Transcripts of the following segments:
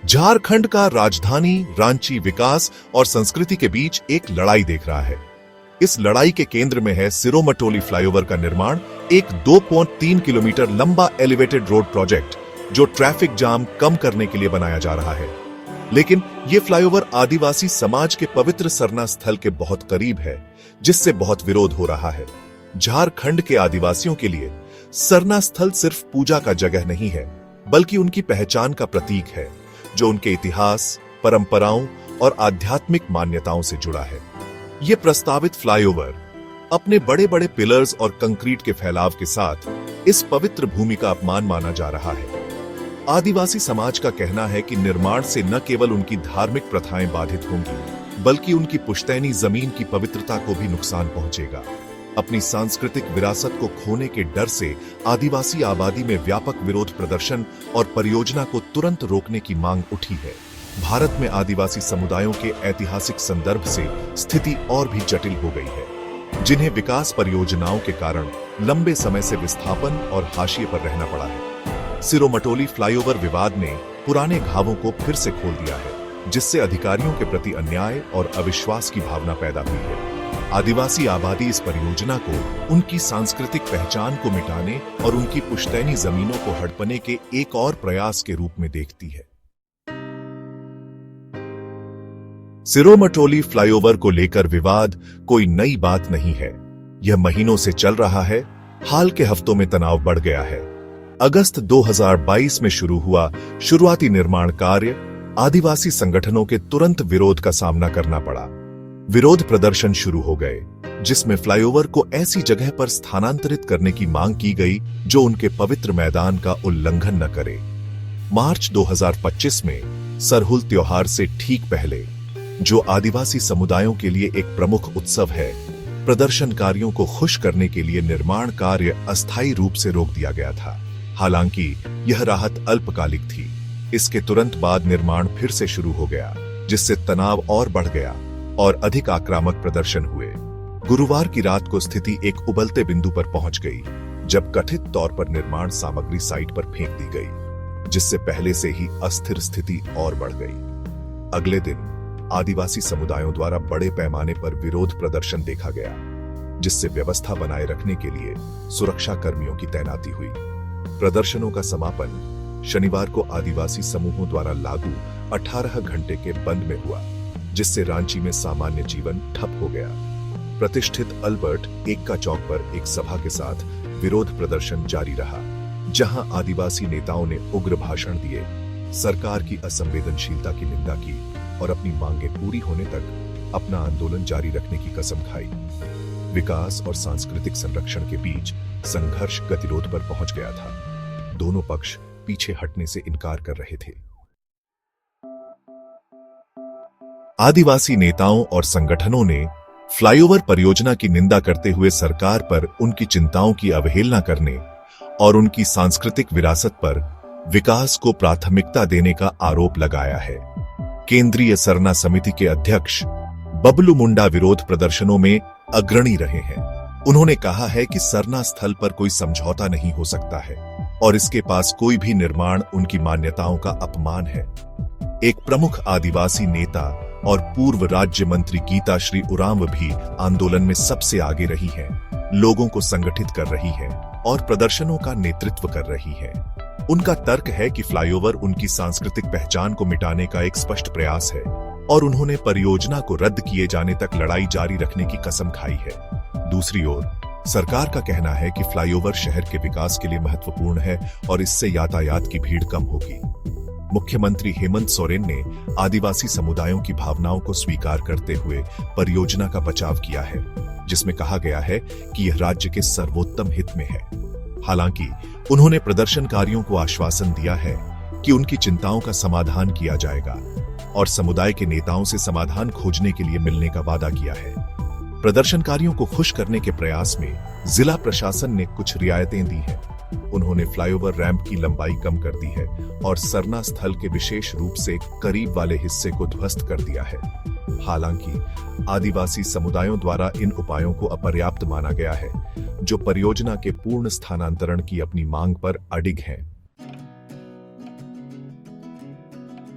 झारखंड का राजधानी रांची विकास और संस्कृति के बीच एक लड़ाई देख रहा है। इस लड़ाई के केंद्र में है सिरोमटोली फ्लाईओवर का निर्माण, एक 2.3 किलोमीटर लंबा एलिवेटेड रोड प्रोजेक्ट जो ट्रैफिक जाम कम करने के लिए बनाया जा रहा है। लेकिन यह फ्लाईओवर आदिवासी समाज के पवित्र सरना स्थल के बहुत करीब है, जिससे बहुत विरोध हो रहा है। झारखंड के आदिवासियों के लिए सरना स्थल सिर्फ पूजा का जगह नहीं है, बल्कि उनकी पहचान का प्रतीक है, जो उनके इतिहास, परंपराओं और आध्यात्मिक मान्यताओं से जुड़ा है। यह प्रस्तावित फ्लाईओवर अपने बड़े बड़े पिलर्स और कंक्रीट के फैलाव के साथ इस पवित्र भूमि का अपमान माना जा रहा है। आदिवासी समाज का कहना है कि निर्माण से न केवल उनकी धार्मिक प्रथाएं बाधित होंगी, बल्कि उनकी पुश्तैनी जमीन की पवित्रता को भी नुकसान पहुंचेगा। अपनी सांस्कृतिक विरासत को खोने के डर से आदिवासी आबादी में व्यापक विरोध प्रदर्शन और परियोजना को तुरंत रोकने की मांग उठी है। भारत में आदिवासी समुदायों के ऐतिहासिक संदर्भ से स्थिति और भी जटिल हो गई है, जिन्हें विकास परियोजनाओं के कारण लंबे समय से विस्थापन और हाशिए पर रहना पड़ा है। सिरोमटोली फ्लाईओवर विवाद ने पुराने घावों को फिर से खोल दिया है, जिससे अधिकारियों के प्रति अन्याय और अविश्वास की भावना पैदा हुई है। आदिवासी आबादी इस परियोजना को उनकी सांस्कृतिक पहचान को मिटाने और उनकी पुश्तैनी जमीनों को हड़पने के एक और प्रयास के रूप में देखती है। सिरोमटोली फ्लाईओवर को लेकर विवाद कोई नई बात नहीं है। यह महीनों से चल रहा है। हाल के हफ्तों में तनाव बढ़ गया है। अगस्त 2022 में शुरू हुआ शुरुआती निर्माण कार्य आदिवासी संगठनों के तुरंत विरोध का सामना करना पड़ा। विरोध प्रदर्शन शुरू हो गए, जिसमें फ्लाईओवर को ऐसी जगह पर स्थानांतरित करने की मांग की गई जो उनके पवित्र मैदान का उल्लंघन न करे। मार्च 2025 में सरहुल त्योहार से ठीक पहले, जो आदिवासी समुदायों के लिए एक प्रमुख उत्सव है, प्रदर्शनकारियों को खुश करने के लिए निर्माण कार्य अस्थायी रूप से रोक दिया गया था। हालांकि यह राहत अल्पकालिक थी। इसके तुरंत बाद निर्माण फिर से शुरू हो गया, जिससे तनाव और बढ़ गया और अधिक आक्रामक प्रदर्शन हुए। गुरुवार की रात को स्थिति एक उबलते बिंदु पर पहुंच गई, जब कथित तौर पर निर्माण सामग्री साइट पर फेंक दी गई, जिससे पहले से ही अस्थिर स्थिति और बढ़ गई। अगले दिन आदिवासी समुदायों द्वारा बड़े पैमाने पर विरोध प्रदर्शन देखा गया, जिससे व्यवस्था बनाए रखने के लिए सुरक्षा कर्मियों की तैनाती हुई। प्रदर्शनों का समापन शनिवार को आदिवासी समूहों द्वारा लागू 18 घंटे के बंद में हुआ, जिससे रांची में सामान्य जीवन ठप हो गया। प्रतिष्ठित अल्बर्ट एक्का चौक पर एक सभा के साथ विरोध प्रदर्शन जारी रहा, जहां आदिवासी नेताओं ने उग्र भाषण दिए, सरकार की असंवेदनशीलता की निंदा की और अपनी मांगें पूरी होने तक अपना आंदोलन जारी रखने की कसम खाई। विकास और सांस्कृतिक संरक्षण के बीच संघर्ष गतिरोध पर पहुंच गया था। दोनों पक्ष पीछे हटने से इनकार कर रहे थे। आदिवासी नेताओं और संगठनों ने फ्लाईओवर परियोजना की निंदा करते हुए सरकार पर उनकी चिंताओं की अवहेलना करने और उनकी सांस्कृतिक विरासत पर विकास को प्राथमिकता देने का आरोप लगाया है। केंद्रीय सरना समिति के अध्यक्ष बबलू मुंडा विरोध प्रदर्शनों में अग्रणी रहे हैं। उन्होंने कहा है कि सरना स्थल पर कोई समझौता नहीं हो सकता है और इसके पास कोई भी निर्माण उनकी मान्यताओं का अपमान है। एक प्रमुख आदिवासी नेता और पूर्व राज्य मंत्री गीता श्री उरांव भी आंदोलन में सबसे आगे रही हैं, लोगों को संगठित कर रही हैं और प्रदर्शनों का नेतृत्व कर रही हैं। उनका तर्क है कि फ्लाईओवर उनकी सांस्कृतिक पहचान को मिटाने का एक स्पष्ट प्रयास है और उन्होंने परियोजना को रद्द किए जाने तक लड़ाई जारी रखने की कसम खाई है। दूसरी ओर सरकार का कहना है कि फ्लाईओवर शहर के विकास के लिए महत्वपूर्ण है और इससे यातायात की भीड़ कम होगी। मुख्यमंत्री हेमंत सोरेन ने आदिवासी समुदायों की भावनाओं को स्वीकार करते हुए परियोजना का बचाव किया है, जिसमें कहा गया है कि यह राज्य के सर्वोत्तम हित में है। हालांकि उन्होंने प्रदर्शनकारियों को आश्वासन दिया है कि उनकी चिंताओं का समाधान किया जाएगा और समुदाय के नेताओं से समाधान खोजने के लिए मिलने का वादा किया है। प्रदर्शनकारियों को खुश करने के प्रयास में जिला प्रशासन ने कुछ रियायतें दी हैं। उन्होंने फ्लाईओवर रैंप की लंबाई कम कर दी है और सरना स्थल के विशेष रूप से करीब वाले हिस्से को ध्वस्त कर दिया है। हालांकि आदिवासी समुदायों द्वारा इन उपायों को अपर्याप्त माना गया है, जो परियोजना के पूर्ण स्थानांतरण की अपनी मांग पर अडिग हैं।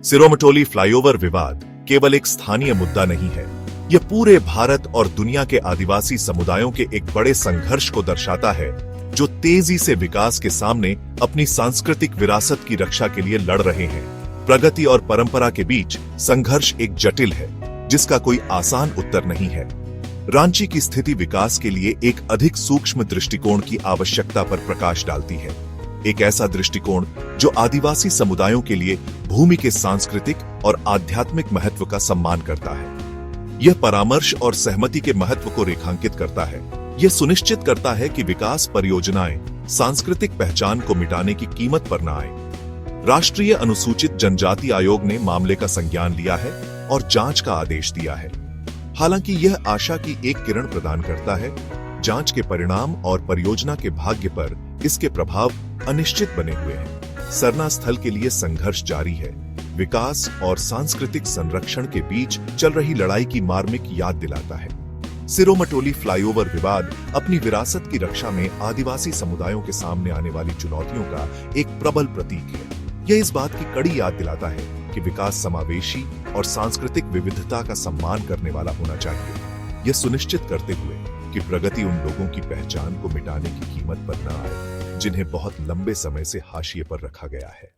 सिरोमटोली फ्लाईओवर विवाद केवल एक स्थानीय मुद्दा नहीं है, यह पूरे भारत और दुनिया के आदिवासी समुदायों के एक बड़े संघर्ष को दर्शाता है, जो तेजी से विकास के सामने अपनी सांस्कृतिक विरासत की रक्षा के लिए लड़ रहे हैं। प्रगति और परंपरा के बीच संघर्ष एक जटिल है, जिसका कोई आसान उत्तर नहीं है। रांची की स्थिति विकास के लिए एक अधिक सूक्ष्म दृष्टिकोण की आवश्यकता पर प्रकाश डालती है, एक ऐसा दृष्टिकोण जो आदिवासी समुदायों के लिए भूमि के सांस्कृतिक और आध्यात्मिक महत्व का सम्मान करता है। यह परामर्श और सहमति के महत्व को रेखांकित करता है। यह सुनिश्चित करता है कि विकास परियोजनाएं सांस्कृतिक पहचान को मिटाने की कीमत पर न आए। राष्ट्रीय अनुसूचित जनजाति आयोग ने मामले का संज्ञान लिया है और जांच का आदेश दिया है। हालांकि यह आशा की एक किरण प्रदान करता है, जांच के परिणाम और परियोजना के भाग्य पर इसके प्रभाव अनिश्चित बने हुए हैं। सरना स्थल के लिए संघर्ष जारी है। विकास और सांस्कृतिक संरक्षण के बीच चल रही लड़ाई की मार्मिक याद दिलाता है। सिरोमटोली फ्लाईओवर विवाद अपनी विरासत की रक्षा में आदिवासी समुदायों के सामने आने वाली चुनौतियों का एक प्रबल प्रतीक है। यह इस बात की कड़ी याद दिलाता है कि विकास समावेशी और सांस्कृतिक विविधता का सम्मान करने वाला होना चाहिए, यह सुनिश्चित करते हुए कि प्रगति उन लोगों की पहचान को मिटाने की कीमत पर न आए, जिन्हें बहुत लंबे समय से हाशिए पर रखा गया है।